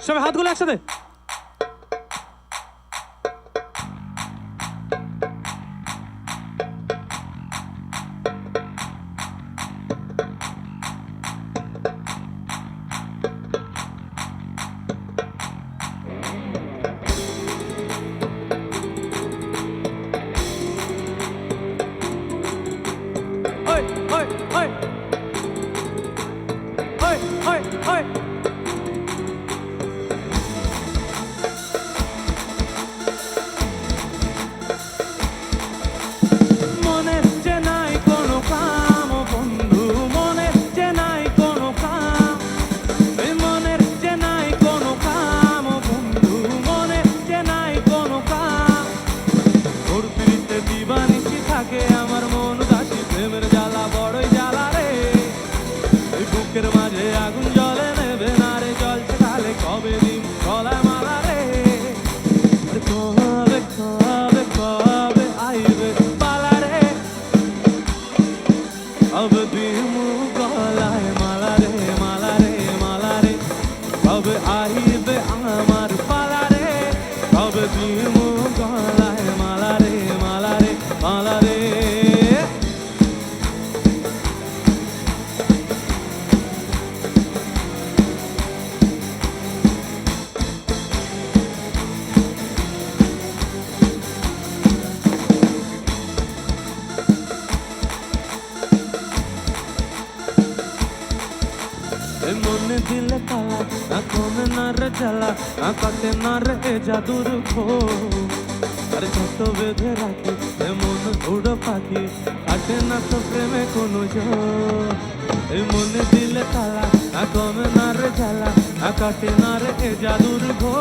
সবাই হাতগুলো একসাথে। আমার মন দাসী প্রেমের জ্বালা বড়ই জ্বালা রে, বুকের মাঝে আগুন জ্বলে নেবে না রে, জ্বলছে তাহলে কবে দিন গলায় মালা রে, কবে কবে কবে আইবে পালা রে, কবে দিমু গলায় মালা রে, মালা রে মালা রে, কবে আইবে আমার পালা রে, কবে দিমু গলায় মালা রে, মালা রে মালা রে। মনে দিলে তালা না কমে না রে জ্বালা, না কাটে না রে এ জাদুর খো, আরে যত বেঁধে রাখি মন উড়ো পাখি, কাটে না তো প্রেমে কোনো জোর। এই মনে দিলে তালা না কমে না রে জ্বালা, না কাটে না রে এ জাদুর খো,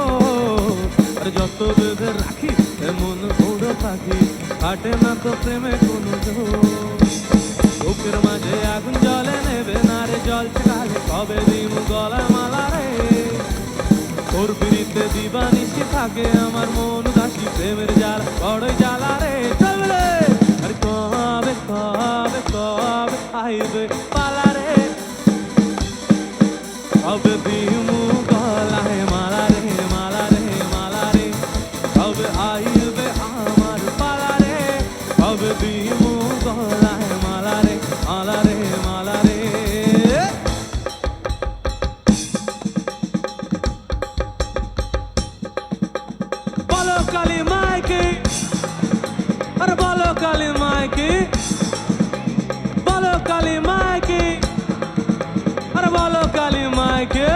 আরে যত বেঁধে রাখি মন উড়ো পাখি, কাটে না তো প্রেমে কোনো জোর। বুকের মাঝে আগুন জ্বলে নেবে না রে, জ্বলছে কালে কবে দিমু গলায় মালা রে, তোর পিড়িতে দিবানিশি থাকে আমার মন দাসী প্রেমের জ্বালা বড়ই জ্বালা রে, চলবে আরে কবে কবে কবে আইবে পালা রে, কবে দিমু গলায় মালা রে, মালা রে মালা রে, কবে আইবে আমার পালা রে, কবে দিমু গলায় মালা রে, মালা রে মালা রে। বলো কালী মাইকে, আরে বলো কালী মাইকে, বলো কালী মাইকে, আরে বলো কালী মাইকে।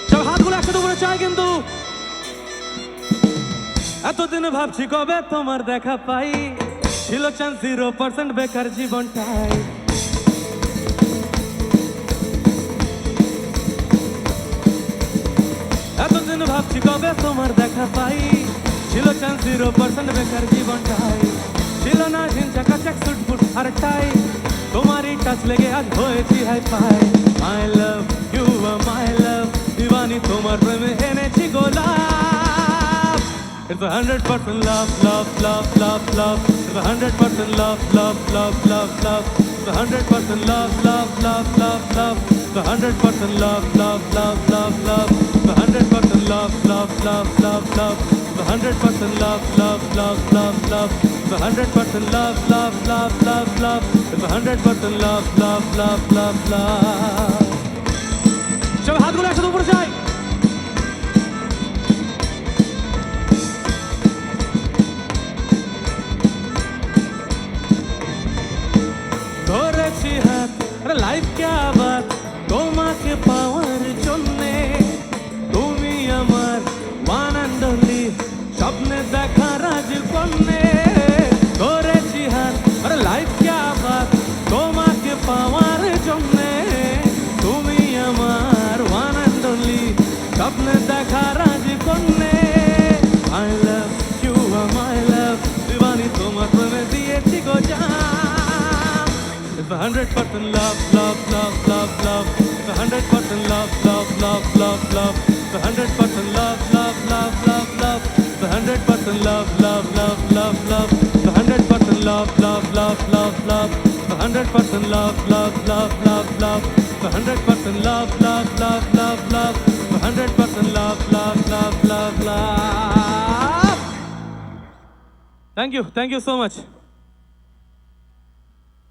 সব হাতগুলো একসাথে উপরে চাই কিন্তু। এতদিন ভাবছি কবে তোমার দেখা পাই, ছিল চান্স 0% বেকার জীবনটাই, এতদিন ভাবছি কবে তোমার দেখা পাই, ছিল চান্স 0% বেকার জীবনটাই, ছিল না ঝিনচা কাচাক সুটফুট আর টাই, তোমারই টাচ লেগে আজ হয়েছি hi fi. My love you my love, দিবানি তোমার প্রেমে এনেছি গোলাপ, it's a 100% love love love love love, it's a 100% love love love love love, it's a 100% love love love love love, it's a 100% love love love love love, it's a 100% love love love love love, it's a 100% love love love love love, it's a 100% love love love love love, it's a 100% love love love love love. সব হাতগুলো একসাথে উপরে চাই। ধরেছি হাত life কে আবার তোমাকে পাওয়ার জন্যে, তুমি আমার ওয়ান অ্যান্ড অনলি স্বপ্নে দেখা রাজকন্যে, ধরেছি হাত লাইফ কে আবার তোমাকে পাওয়ার জন্যে, তুমি আমার ওয়ান অ্যান্ড অনলি স্বপ্নে দেখা রাজকন্যে। I love you my love, দিবানি তোমার প্রেমে দিয়েছি গো জান, it's a 100% love love love love love, it's a 100% love love love love love, it's a 100% love love love love love, it's a 100% love love love love love, it's a love, love, love, love, love. 100% love, love, love, love, love. 100% love, love, love, love, love. 100% love, love, love, love, love. Thank you so much.